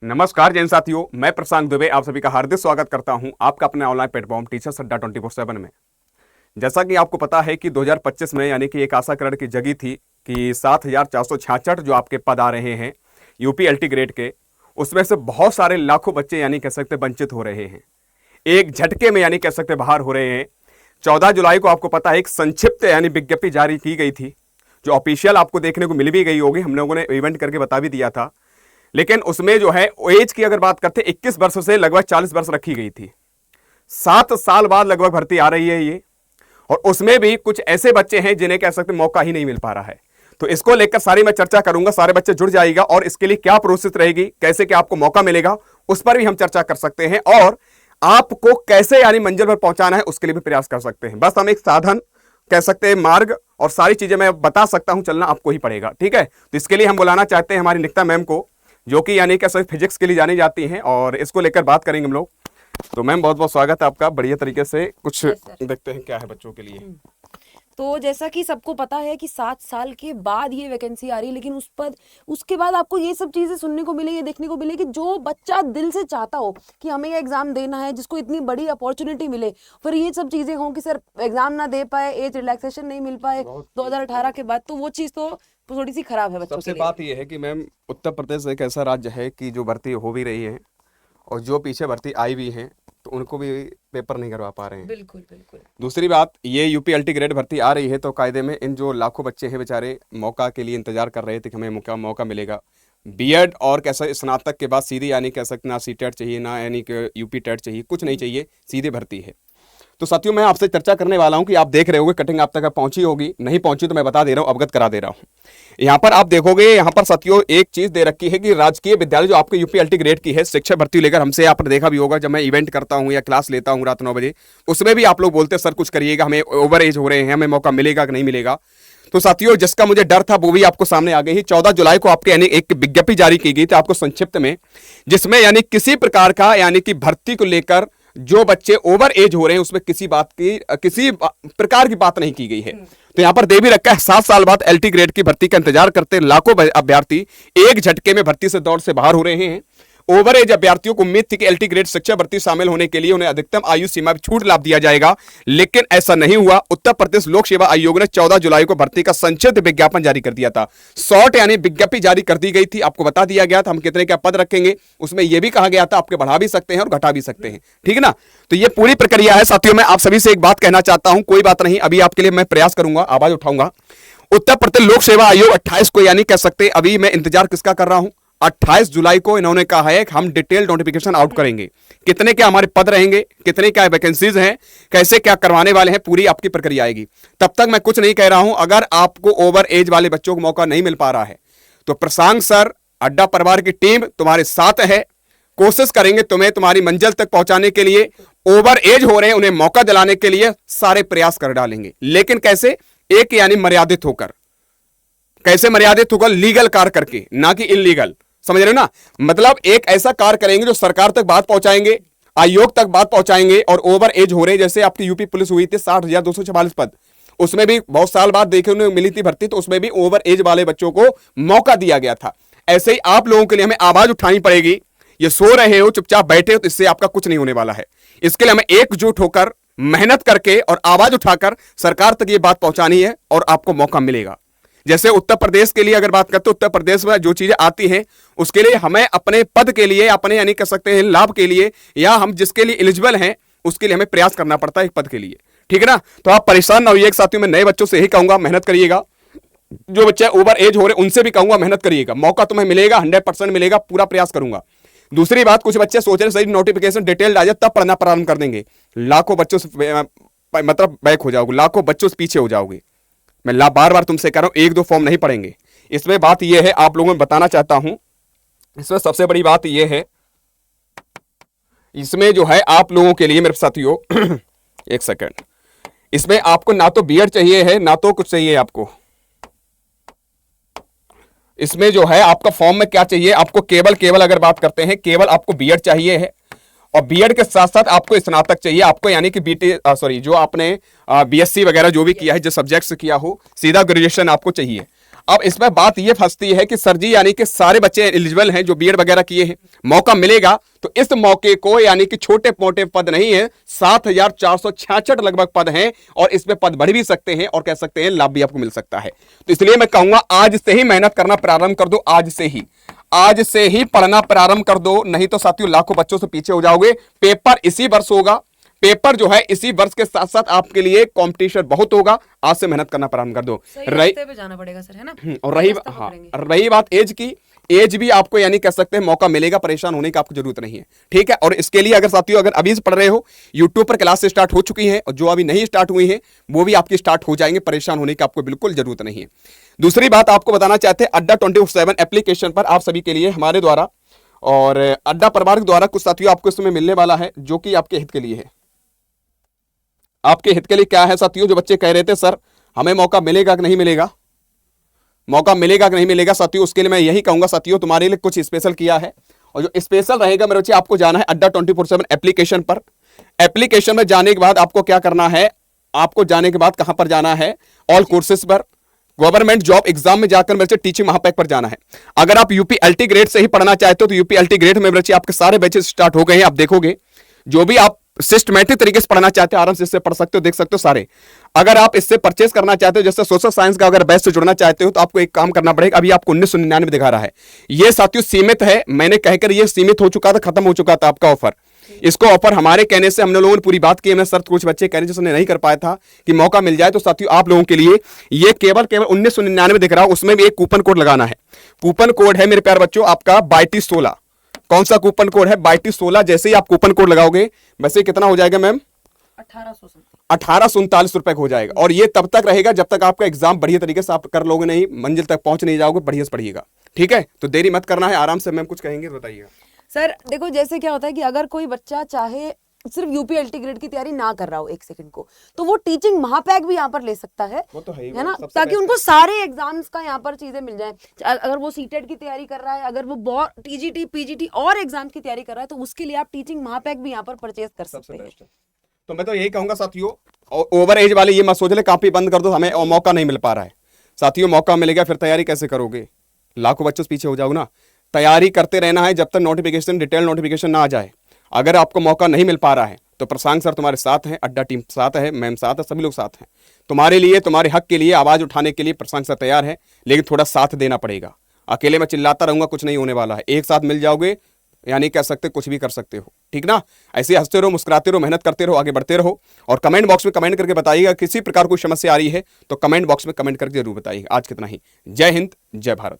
नमस्कार जैन साथियों, मैं प्रशांत दुबे आप सभी का हार्दिक स्वागत करता हूं आपका अपने ऑनलाइन प्लेटफॉर्म टीचर्स अड्डा 24/7 में। जैसा कि आपको पता है कि 2025 में यानी कि एक आशा किरण की जगी थी कि 7,466 जो आपके पद आ रहे हैं यूपी एलटी ग्रेड के, उसमें से बहुत सारे लाखों बच्चे यानी कह सकते वंचित हो रहे हैं, एक झटके में यानी कह सकते बाहर हो रहे हैं। 14 जुलाई को आपको पता है एक संक्षिप्त यानी विज्ञप्ति जारी की गई थी, जो ऑफिशियल आपको देखने को मिल भी गई होगी, हम लोगों ने इवेंट करके बता भी दिया था। लेकिन उसमें जो है एज की अगर बात करते 21 वर्ष से लगभग 40 वर्ष रखी गई थी। 7 साल बाद लगभग भर्ती आ रही है ये, और उसमें भी कुछ ऐसे बच्चे हैं जिन्हें कह सकते मौका ही नहीं मिल पा रहा है। तो इसको लेकर सारी मैं चर्चा करूंगा, सारे बच्चे जुड़ जाएगा और इसके लिए क्या प्रोसेस रहेगी, कैसे क्या आपको मौका मिलेगा, उस पर भी हम चर्चा कर सकते हैं और आपको कैसे यानी मंजिल पर पहुंचाना है उसके लिए भी प्रयास कर सकते हैं। बस हम एक साधन कह सकते हैं, मार्ग और सारी चीजें मैं बता सकता हूं, चलना आपको ही पड़ेगा। ठीक है, तो इसके लिए हम बुलाना चाहते हैं हमारी निकिता मैम को, जो कि यानी कि फिजिक्स के लिए जानी जाती हैं, और इसको लेकर बात करेंगे हम लोग। तो मैम बहुत बहुत स्वागत है आपका, बढ़िया तरीके से कुछ देखते हैं क्या है बच्चों के लिए। तो जैसा कि सबको पता है कि 7 साल के बाद ये वैकेंसी आ रही है, लेकिन उसके बाद आपको ये सब चीजें सुनने को मिले, ये देखने को मिले कि जो बच्चा दिल से चाहता हो कि हमें ये एग्जाम देना है, जिसको इतनी बड़ी अपॉर्चुनिटी मिले, फिर ये सब चीजें हों कि सर एग्जाम ना दे पाए, एज रिलैक्सेशन नहीं मिल पाए 2018 के बाद, तो वो चीज तो थोड़ी सी खराब है बच्चों के सबसे लिए। बात यह है कि मैम उत्तर प्रदेश एक ऐसा राज्य है कि जो भर्ती हो भी रही है और जो पीछे भर्ती आई भी है तो उनको भी पेपर नहीं करवा पा रहे हैं। बिल्कुल बिल्कुल। दूसरी बात, ये यूपी एलटी ग्रेड भर्ती आ रही है तो कायदे में इन जो लाखों बच्चे हैं बेचारे मौका के लिए इंतजार कर रहे थे कि हमें मौका मिलेगा। बीएड और कैसा स्नातक के बाद सीधी यानी कह सकते ना सी टेट चाहिए ना यानी कि यूपी टेट चाहिए, कुछ नहीं चाहिए, सीधे भर्ती है। तो साथियों मैं आपसे चर्चा करने वाला हूं कि आप देख रहे होगे कटिंग आप तक पहुंची होगी, नहीं पहुंची तो मैं बता दे रहा हूं, अवगत करा दे रहा हूं। यहां पर आप देखोगे, यहां पर साथियों एक चीज दे रखी है कि राजकीय विद्यालय जो आपके यूपी एलटी ग्रेड की है, शिक्षक भर्ती लेकर हमसे आपने देखा भी होगा, जब मैं इवेंट करता हूं या क्लास लेता हूं रात 9 बजे, उसमें भी आप लोग बोलते हैं सर कुछ करिएगा, हमें ओवर एज हो रहे हैं, हमें मौका मिलेगा कि नहीं मिलेगा। तो साथियों जिसका मुझे डर था वो भी आपको सामने आ गई है। 14 जुलाई को आपके यानी एक विज्ञप्ति जारी की गई थी आपको संक्षिप्त में, जिसमें यानी किसी प्रकार का यानी कि भर्ती को लेकर जो बच्चे ओवर एज हो रहे हैं उसमें किसी प्रकार की बात नहीं की गई है। तो यहां पर दे भी रखा है 7 साल बाद एलटी ग्रेड की भर्ती का इंतजार करते लाखों अभ्यर्थी एक झटके में भर्ती से दौड़ से बाहर हो रहे हैं। ओवर एज अभ्यर्थियों को उम्मीद थी कि एलटी ग्रेड शिक्षा भर्ती शामिल होने के लिए उन्हें अधिकतम आयु सीमा में छूट लाभ दिया जाएगा, लेकिन ऐसा नहीं हुआ। उत्तर प्रदेश लोक सेवा आयोग ने 14 जुलाई को भर्ती का संक्षिप्त विज्ञापन जारी कर दिया था। शॉर्ट यानी विज्ञप्ति जारी कर दी गई थी, आपको बता दिया गया था हम कितने क्या पद रखेंगे, उसमें यह भी कहा गया था आपके बढ़ा भी सकते हैं और घटा भी सकते हैं। ठीक है ना, तो ये पूरी प्रक्रिया है। साथियों मैं आप सभी से एक बात कहना चाहता हूं, कोई बात नहीं, अभी आपके लिए मैं प्रयास करूंगा, आवाज उठाऊंगा। उत्तर प्रदेश लोक सेवा आयोग 28 को यानी कह सकते, अभी मैं इंतजार किसका कर रहा हूं, 28 जुलाई को इन्होंने कहा है कि हम डिटेल नोटिफिकेशन आउट करेंगे, कितने क्या हमारे पद रहेंगे, कितने क्या वैकेंसीज हैं, कैसे क्या करवाने वाले हैं, पूरी आपकी प्रक्रिया आएगी। तब तक मैं कुछ नहीं कह रहा हूं। अगर आपको ओवर एज वाले बच्चों को मौका नहीं मिल पा रहा है तो प्रशांत सर, अड्डा परिवार की टीम तुम्हारे साथ है, कोशिश करेंगे तुम्हें तुम्हारी मंजिल तक पहुंचाने के लिए। ओवर एज हो रहे हैं उन्हें मौका दिलाने के लिए सारे प्रयास कर डालेंगे, लेकिन कैसे, एक यानी मर्यादित होकर। कैसे मर्यादित होकर, लीगल कार्य करके, ना कि इलीगल, समझ रहे हो ना, मतलब एक ऐसा कार्य करेंगे जो सरकार तक बात पहुंचाएंगे, आयोग तक बात पहुंचाएंगे। और ओवर एज हो रहे, जैसे आपकी यूपी पुलिस हुई थी 60,244 पद, उसमें भी बहुत साल बाद देखे उन्हें मिली थी भर्ती, तो उसमें भी ओवर एज वाले बच्चों को मौका दिया गया था। ऐसे ही आप लोगों के लिए हमें आवाज उठानी पड़ेगी। ये सो रहे हो, चुपचाप बैठे हो, तो इससे आपका कुछ नहीं होने वाला है। इसके लिए हमें एकजुट होकर मेहनत करके और आवाज उठाकर सरकार तक ये बात पहुंचानी है और आपको मौका मिलेगा। जैसे उत्तर प्रदेश के लिए अगर बात करते, उत्तर प्रदेश में जो चीजें आती हैं उसके लिए हमें अपने पद के लिए, अपने यानी कह सकते हैं लाभ के लिए, या हम जिसके लिए एलिजिबल हैं उसके लिए हमें प्रयास करना पड़ता है एक पद के लिए। ठीक है ना, तो आप परेशान ना होइए। साथियों मैं नए बच्चों से यही कहूंगा, मेहनत करिएगा। जो बच्चे ओवर एज हो रहे उनसे भी कहूंगा मेहनत करिएगा, मौका तुम्हें मिलेगा, 100% मिलेगा, पूरा प्रयास करूंगा। दूसरी बात, कुछ बच्चे सोच रहे सही नोटिफिकेशन डिटेल्ड आ जाए तब पढ़ना प्रारंभ कर देंगे, लाखों बच्चों से मतलब बैक हो जाओगे, लाखों बच्चों से पीछे हो जाओगे। मैं बार बार तुमसे कह रहा हूं, 1-2 फॉर्म नहीं पढ़ेंगे। इसमें बात यह है, आप लोगों में बताना चाहता हूं, इसमें सबसे बड़ी बात यह है, इसमें जो है आप लोगों के लिए मेरे साथियों एक सेकंड, इसमें आपको ना तो बीएड चाहिए है ना तो कुछ चाहिए आपको। इसमें जो है आपका फॉर्म में क्या चाहिए, आपको केवल अगर बात करते हैं, केवल आपको बीएड चाहिए है, और बीएड के साथ साथ आपको स्नातक चाहिए, आपको यानी कि जो आपने बीएससी वगैरह जो भी किया है, जो सब्जेक्ट्स किया हो, सीधा ग्रेजुएशन आपको चाहिए। अब इसमें बात ये फंसती है कि सर जी यानी कि सारे बच्चे एलिजिबल हैं जो बीएड वगैरह किए हैं, मौका मिलेगा, तो इस मौके को यानी कि छोटे मोटे पद नहीं है, 7,466 लगभग पद हैं और इसमें पद बढ़ भी सकते हैं और कह सकते हैं लाभ भी आपको मिल सकता है। तो इसलिए मैं कहूंगा आज से ही मेहनत करना प्रारंभ कर दो, आज से ही पढ़ना प्रारंभ कर दो, नहीं तो साथियों लाखों बच्चों से पीछे हो जाओगे। पेपर इसी वर्ष होगा, पेपर जो है इसी वर्ष के साथ साथ आपके लिए कंपटीशन बहुत होगा। आज से मेहनत करना प्रारंभ कर दो। रास्ते पे जाना पड़ेगा सर, है ना। और रही बात एज की, एज भी आपको यानी कह सकते हैं मौका मिलेगा, परेशान होने की आपको जरूरत नहीं है, ठीक है। और इसके लिए अगर साथियों अगर अभी से पढ़ रहे हो, यूट्यूब पर क्लास स्टार्ट हो चुकी है और जो अभी नहीं स्टार्ट हुई है वो भी आपकी स्टार्ट हो जाएंगे, परेशान होने की आपको बिल्कुल जरूरत नहीं है। दूसरी बात आपको बताना चाहते हैं, अड्डा 24/7 एप्लीकेशन पर आप सभी के लिए हमारे द्वारा और अड्डा परिवार के द्वारा कुछ साथियों आपको इसमें मिलने वाला है जो कि आपके हित के लिए है। आपके हित के लिए क्या है साथियों, जो बच्चे कह रहे थे सर हमें मौका मिलेगा कि नहीं मिलेगा, मौका मिलेगा कि नहीं मिलेगा, साथियों उसके लिए मैं यही कहूंगा साथियों तुम्हारे लिए कुछ स्पेशल किया है। और जो स्पेशल रहेगा मेरे बच्चे, आपको जाना है अड्डा 24/7 एप्लीकेशन पर। एप्लीकेशन में जाने के बाद आपको क्या करना है, आपको जाने के बाद कहां पर जाना है, ऑल कोर्सेज पर, गवर्नमेंट जॉब एग्जाम में जाकर मेरे बच्चे टीचिंग महापैक पर जाना है। अगर आप यूपीएलटी ग्रेड से ही पढ़ना चाहते हो तो यूपीएलटी ग्रेड में मेरे बच्चे आपके सारे बैचेस स्टार्ट हो गए हैं। आप देखोगे जो भी आप सिस्टमैटिक तरीके से पढ़ना चाहते हो आराम से इससे पढ़ सकते हो, देख सकते हो सारे। अगर आप इससे परचेस करना चाहते हो, जैसे सोशल साइंस का अगर बैच से जुड़ना चाहते हो तो आपको एक काम करना पड़ेगा। अभी आपको 1999 दिखा रहा है, ये साथियों सीमित है, मैंने कहकर ये सीमित हो चुका था, खत्म हो चुका था आपका ऑफर। इसको ऑफर हमारे कहने से हम लोगों ने पूरी बात की, हमने सर कुछ बच्चे कह रहे जिसने नहीं कर पाया था कि मौका मिल जाए, तो साथियों आप लोगों के लिए ये केवल 1999 दिख रहा है, उसमें भी एक कूपन कोड लगाना है। कूपन कोड है मेरे प्यारे बच्चों आपका 2216। कौन सा कूपन कोड है, 2216। जैसे ही आप कूपन कोड लगाओगे वैसे कितना हो जाएगा मैम, 1839 रुपए हो जाएगा। और ये तब तक रहेगा जब तक आपका एग्जाम बढ़िया तरीके से आप कर लोगे नहीं, मंजिल तक पहुंच नहीं जाओगे, बढ़िया से पढ़िएगा, ठीक है। तो देरी मत करना है, आराम से मैम कुछ कहेंगे बताइएगा। सर देखो जैसे क्या होता है कि अगर कोई बच्चा चाहे सिर्फ यूपीएलटी ग्रेड की तैयारी ना कर रहा हो एक सेकंड को, तो वो टीचिंग महापैक भी यहाँ पर ले सकता है, वो तो है ना, ताकि उनको सारे एग्जाम्स का यहाँ पर चीजें मिल जाए। अगर वो सीटेट की तैयारी कर रहा है, अगर वो टीजीटी पीजीटी और एग्जाम की तैयारी कर रहा है, तो उसके लिए आप टीचिंग महापैक भी यहाँ पर परचेज कर सकते हैं। तो मैं तो यही कहूंगा साथियों, ओवर एज वाले ये मत सोच ले कॉपी बंद कर दो, हमें मौका नहीं मिल पा रहा है। साथियों मौका मिलेगा फिर तैयारी कैसे करोगे, लाखों बच्चों से पीछे हो जाओगे ना। तैयारी करते रहना है जब तक नोटिफिकेशन, डिटेल नोटिफिकेशन ना आ जाए। अगर आपको मौका नहीं मिल पा रहा है तो प्रशांत सर तुम्हारे साथ हैं, अड्डा टीम साथ है, मैम साथ है, सभी लोग साथ हैं। तुम्हारे लिए, तुम्हारे हक के लिए आवाज उठाने के लिए प्रशांत सर तैयार है, लेकिन थोड़ा साथ देना पड़ेगा। अकेले में चिल्लाता रहूंगा कुछ नहीं होने वाला है, एक साथ मिल जाओगे यानी कह सकते कुछ भी कर सकते हो, ठीक ना। ऐसे हंसते रहो, मुस्कुराते रहो, मेहनत करते रहो, आगे बढ़ते रहो। और कमेंट बॉक्स में कमेंट करके बताइएगा किसी प्रकार कोई समस्या आ रही है तो कमेंट बॉक्स में कमेंट करके जरूर बताइएगा। आज कितना ही, जय हिंद जय भारत।